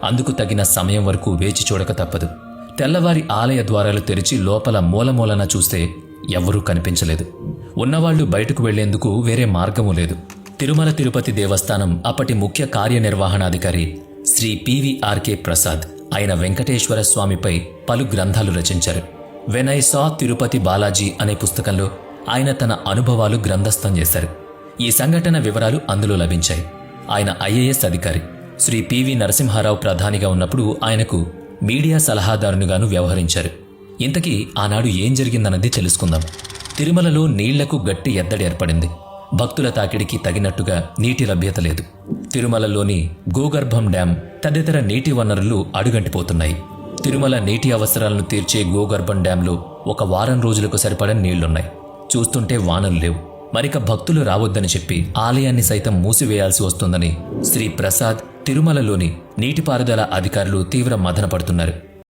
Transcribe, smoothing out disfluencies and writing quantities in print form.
అందుకు తగిన సమయం వరకు వేచి చూడక తప్పదు. తెల్లవారి ఆలయ ద్వారాలు తెరిచి లోపల మూలమూలన చూస్తే ఎవ్వరూ కనిపించలేదు. ఉన్నవాళ్లు బయటకు వెళ్లేందుకు వేరే మార్గమూ లేదు. తిరుమల తిరుపతి దేవస్థానం అప్పటి ముఖ్య కార్యనిర్వహణాధికారి శ్రీ పివిఆర్కే ప్రసాద్ ఆయన వెంకటేశ్వర స్వామిపై పలు గ్రంథాలు రచించారు. When I saw Tirupati Balaji అనే పుస్తకంలో ఆయన తన అనుభవాలు గ్రంథస్థం చేశారు. ఈ సంఘటన వివరాలు అందులో లభించాయి. ఆయన ఐఏఎస్ అధికారి. శ్రీ పివి నరసింహారావు ప్రధానిగా ఉన్నప్పుడు ఆయనకు మీడియా సలహాదారునిగాను వ్యవహరించారు. ఇంతకీ ఆనాడు ఏం జరిగిందన్నది తెలుసుకుందాం. తిరుమలలో నీళ్లకు గట్టి ఎద్దడి ఏర్పడింది. భక్తుల తాకిడికి తగినట్టుగా నీటి లభ్యత లేదు. తిరుమలలోని గోగర్భం డ్యాం తదితర నీటి వనరులు అడుగంటిపోతున్నాయి. తిరుమల నీటి అవసరాలను తీర్చే గోగర్భం డ్యాంలో 1 వారం రోజులకు సరిపడని నీళ్లున్నాయి. చూస్తుంటే వానలు లేవు. మరిక భక్తులు రావద్దని చెప్పి ఆలయాన్ని సైతం మూసివేయాల్సి వస్తుందని శ్రీ ప్రసాద్, తిరుమలలోని నీటిపారుదల అధికారులు తీవ్ర మదనపడుతున్నారు.